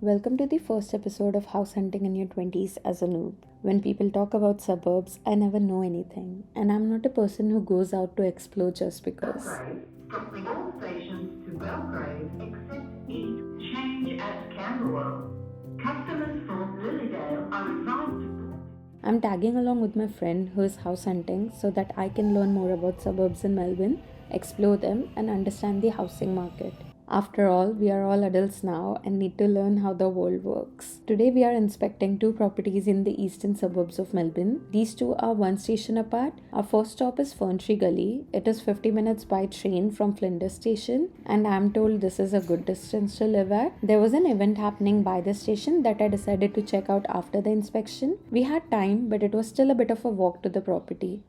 Welcome to the first episode of House Hunting in Your 20s as a Noob. When people talk about suburbs, I never know anything, and I'm not a person who goes out to explore just because. Belgrade, stopping all stations to Belgrade except East Change at Camberwell. Customers from Lilydale are advised to board. I'm tagging along with my friend who is house hunting so that I can learn more about suburbs in Melbourne, explore them, and understand the housing market. After all, we are all adults now and need to learn how the world works. Today, we are inspecting two properties in the eastern suburbs of Melbourne. These two are one station apart. Our first stop is ferntree Gully. It is 50 minutes by train from Flinders Station, and I'm told this is a good distance to live at. There was an event happening by the station that I decided to check out after the inspection. We had time, but it was still a bit of a walk to the property.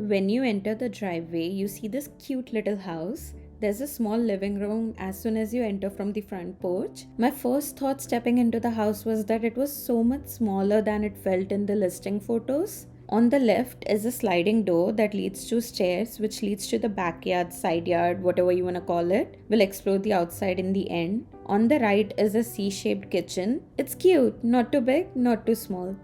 When you enter the driveway, you see this cute little house. There's a small living room as soon as you enter from the front porch. My first thought stepping into the house was that it was so much smaller than it felt in the listing photos. On the left is a sliding door that leads to stairs, which leads to the backyard, side yard, whatever you want to call it. We'll explore the outside in the end. On the right is a C-shaped kitchen. It's cute, not too big, not too small.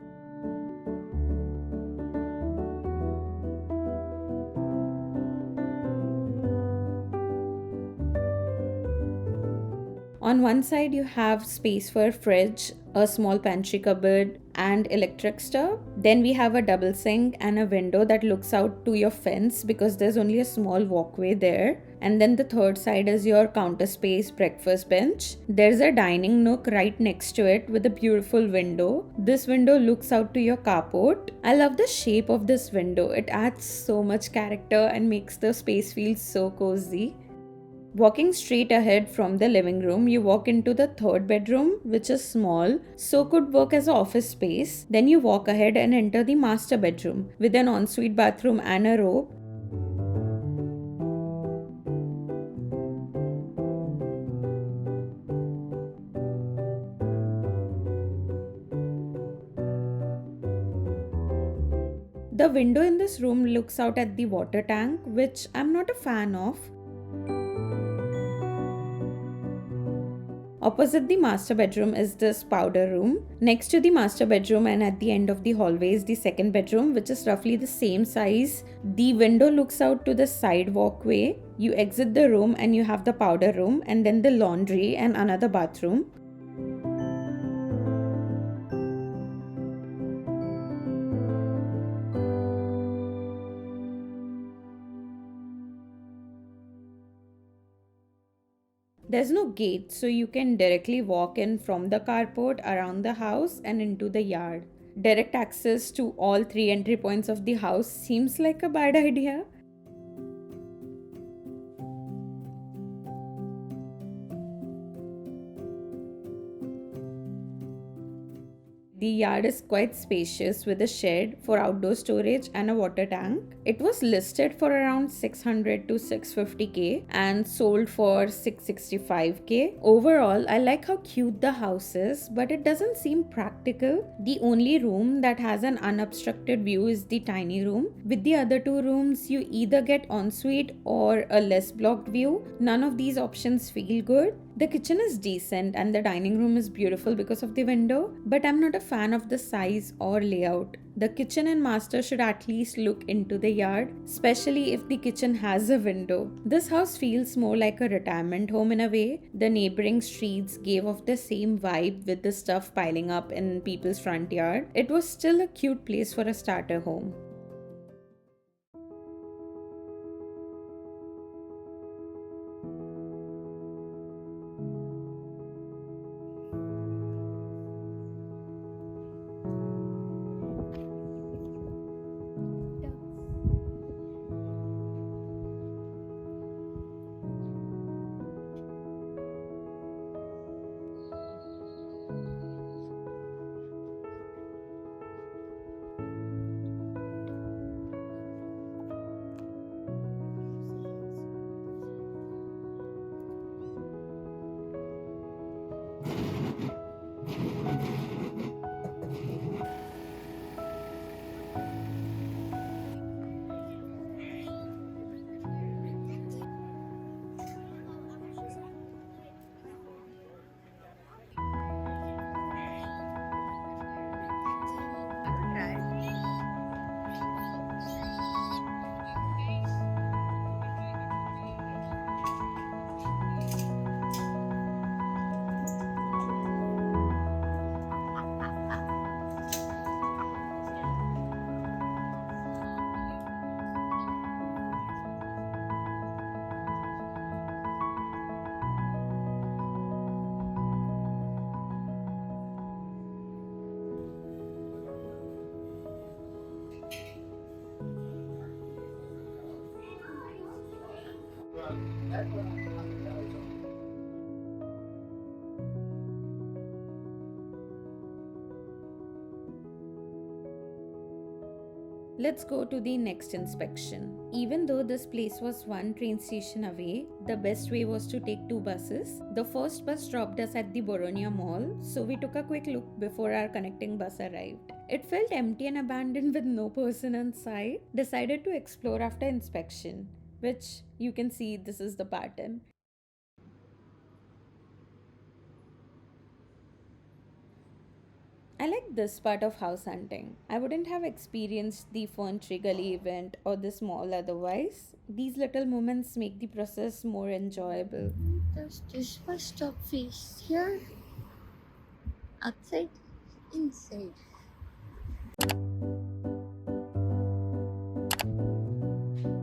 On one side, you have space for a fridge, a small pantry cupboard, and electric stove. Then we have a double sink and a window that looks out to your fence because there's only a small walkway there. And then the third side is your counter space breakfast bench. There's a dining nook right next to it with a beautiful window. This window looks out to your carport. I love the shape of this window. It adds so much character and makes the space feel so cozy. Walking straight ahead from the living room, you walk into the third bedroom, which is small, so could work as an office space. Then you walk ahead and enter the master bedroom with an ensuite bathroom and a robe. The window in this room looks out at the water tank, which I'm not a fan of. Opposite the master bedroom is this powder room. Next to the master bedroom and at the end of the hallway is the second bedroom, which is roughly the same size. The window looks out to the side walkway. You exit the room and you have the powder room and then the laundry and another bathroom. There's no gate, so you can directly walk in from the carport around the house and into the yard. Direct access to all three entry points of the house seems like a bad idea. The yard is quite spacious with a shed for outdoor storage and a water tank. It was listed for around 600 to 650k and sold for 665k. Overall, I like how cute the house is, but it doesn't seem practical. The only room that has an unobstructed view is the tiny room. With the other two rooms, you either get ensuite or a less blocked view. None of these options feel good. The kitchen is decent and the dining room is beautiful because of the window, but I'm not a fan of the size or layout. The kitchen and master should at least look into the yard, especially if the kitchen has a window. This house feels more like a retirement home in a way. The neighboring streets gave off the same vibe with the stuff piling up in people's front yard. It was still a cute place for a starter home. Let's go to the next inspection. Even though this place was one train station away, the best way was to take two buses. The first bus dropped us at the Boronia Mall, so we took a quick look before our connecting bus arrived. It felt empty and abandoned with no person inside. Decided to explore after inspection, which you can see this is the pattern. I like this part of house hunting. I wouldn't have experienced the Fern Tree Gully event or this mall otherwise. These little moments make the process more enjoyable. Does this bus stop face here? Outside? Inside?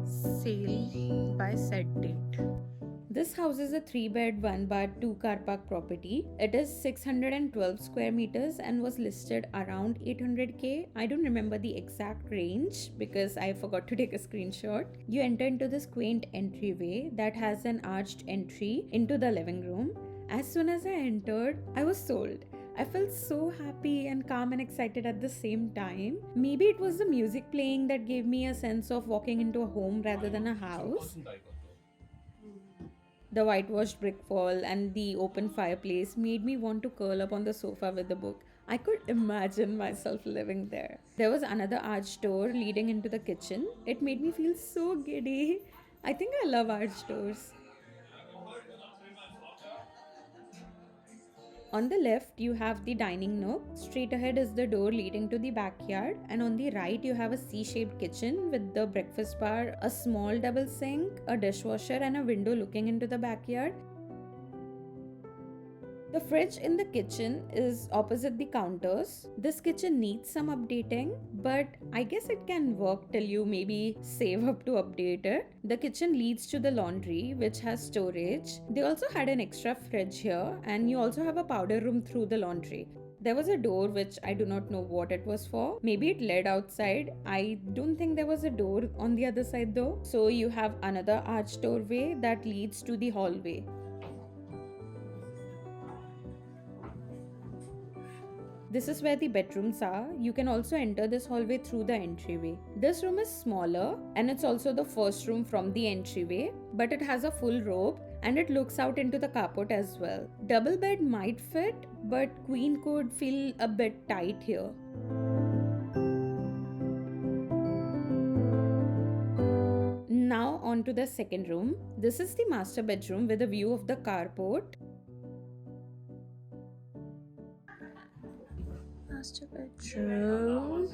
Sale by set date. This house is a 3-bed, 1-bath, 2-car park property. It is 612 square meters and was listed around 800k. I don't remember the exact range because I forgot to take a screenshot. You enter into this quaint entryway that has an arched entry into the living room. As soon as I entered, I was sold. I felt so happy and calm and excited at the same time. Maybe it was the music playing that gave me a sense of walking into a home rather than a house. The whitewashed brick wall and the open fireplace made me want to curl up on the sofa with a book. I could imagine myself living there. There was another arched door leading into the kitchen. It made me feel so giddy. I think I love arched doors. On the left, you have the dining nook. Straight ahead is the door leading to the backyard, and on the right, you have a C shaped kitchen with the breakfast bar, a small double sink, a dishwasher, and a window looking into the backyard. The fridge in the kitchen is opposite the counters. This kitchen needs some updating, but I guess it can work till you maybe save up to update it. The kitchen leads to the laundry, which has storage. They also had an extra fridge here, and you also have a powder room through the laundry. There was a door which I do not know what it was for. Maybe it led outside. I don't think there was a door on the other side though. So you have another arched doorway that leads to the hallway. This is where the bedrooms are. You can also enter this hallway through the entryway. This room is smaller and it's also the first room from the entryway, but it has a full robe and it looks out into the carport as well. Double bed might fit, but queen could feel a bit tight here. Now on to the second room. This is the master bedroom with a view of the carport. Master bedroom.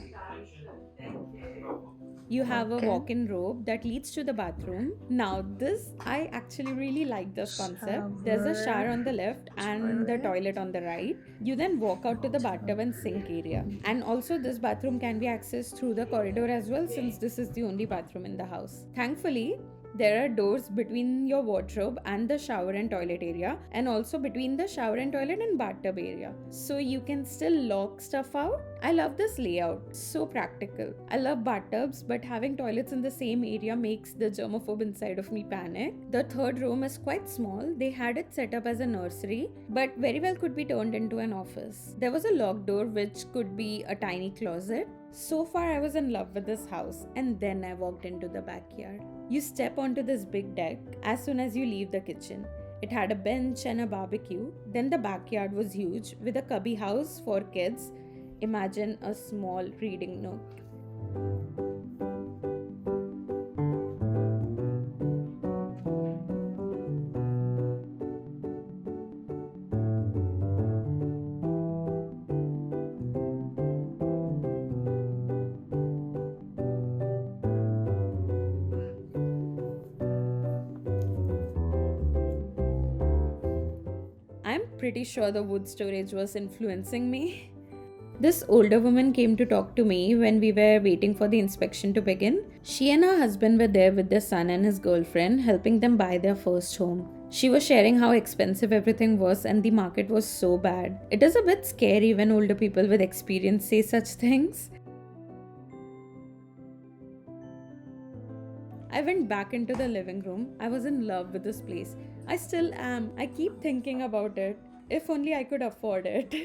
You have a Okay. walk-in robe that leads to the bathroom. Now this, I actually really like this concept. There's a shower on the left and the toilet on the right. You then walk out to the bathtub and sink area. And also this bathroom can be accessed through the corridor as well, since this is the only bathroom in the house. Thankfully, there are doors between your wardrobe and the shower and toilet area, and also between the shower and toilet and bathtub area. So you can still lock stuff out. I love this layout, so practical. I love bathtubs, but having toilets in the same area makes the germaphobe inside of me panic. The third room is quite small. They had it set up as a nursery, but very well could be turned into an office. There was a locked door which could be a tiny closet. So far, I was in love with this house, and then I walked into the backyard. You step onto this big deck as soon as you leave the kitchen. It had a bench and a barbecue. Then the backyard was huge with a cubby house for kids. Imagine a small reading nook. I'm pretty sure the wood storage was influencing me. This older woman came to talk to me when we were waiting for the inspection to begin. She and her husband were there with their son and his girlfriend, helping them buy their first home. She was sharing how expensive everything was and the market was so bad. It is a bit scary when older people with experience say such things. I went back into the living room. I was in love with this place. I still am. I keep thinking about it. If only I could afford it.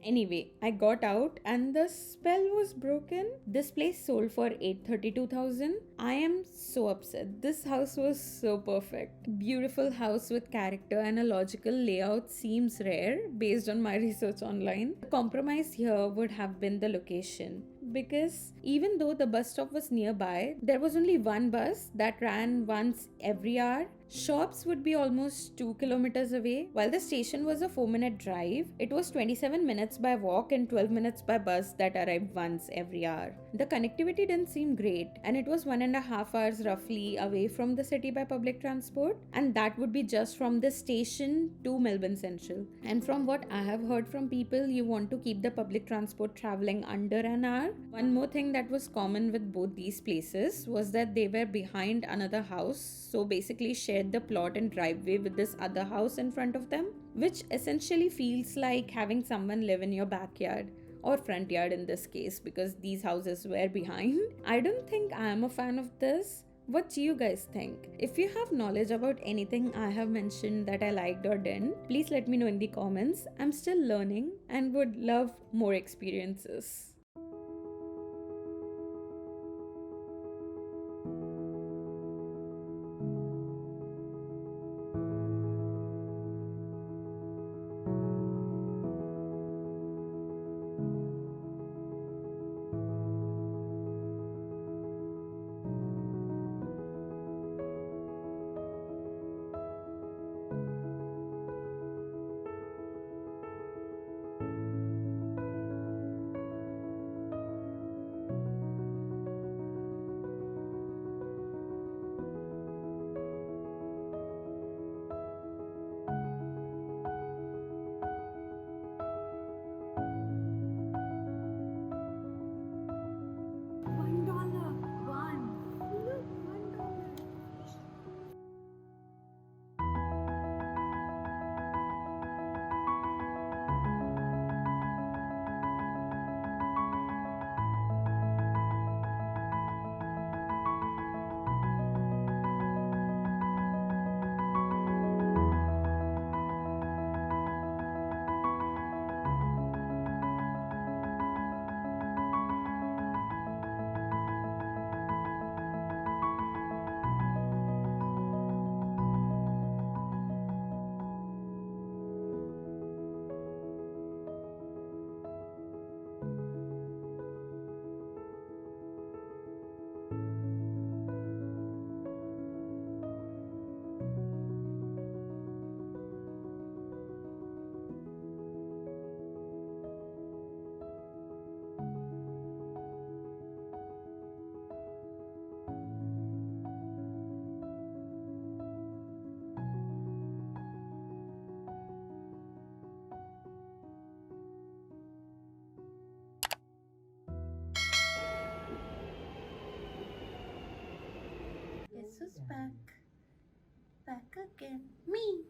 Anyway, I got out and the spell was broken. This place sold for 832,000. I am so upset. This house was so perfect. Beautiful house with character and a logical layout seems rare based on my research online. The compromise here would have been the location. Because even though the bus stop was nearby, there was only one bus that ran once every hour. Shops would be almost 2 kilometers away. While the station was a 4-minute drive, it was 27 minutes by walk and 12 minutes by bus that arrived once every hour. The connectivity didn't seem great, and it was 1.5 hours roughly away from the city by public transport, and that would be just from the station to Melbourne Central. And from what I have heard from people, you want to keep the public transport traveling under an hour. One more thing that was common with both these places was that they were behind another house, so basically shared the plot and driveway with this other house in front of them, which essentially feels like having someone live in your backyard or front yard in this case, because these houses were behind. I don't think I am a fan of this. What do you guys think? If you have knowledge about anything I have mentioned that I liked or didn't, please let me know in the comments. I'm still learning and would love more experiences. $1. One. Look, $1. Yes, who's back? Back again. Me.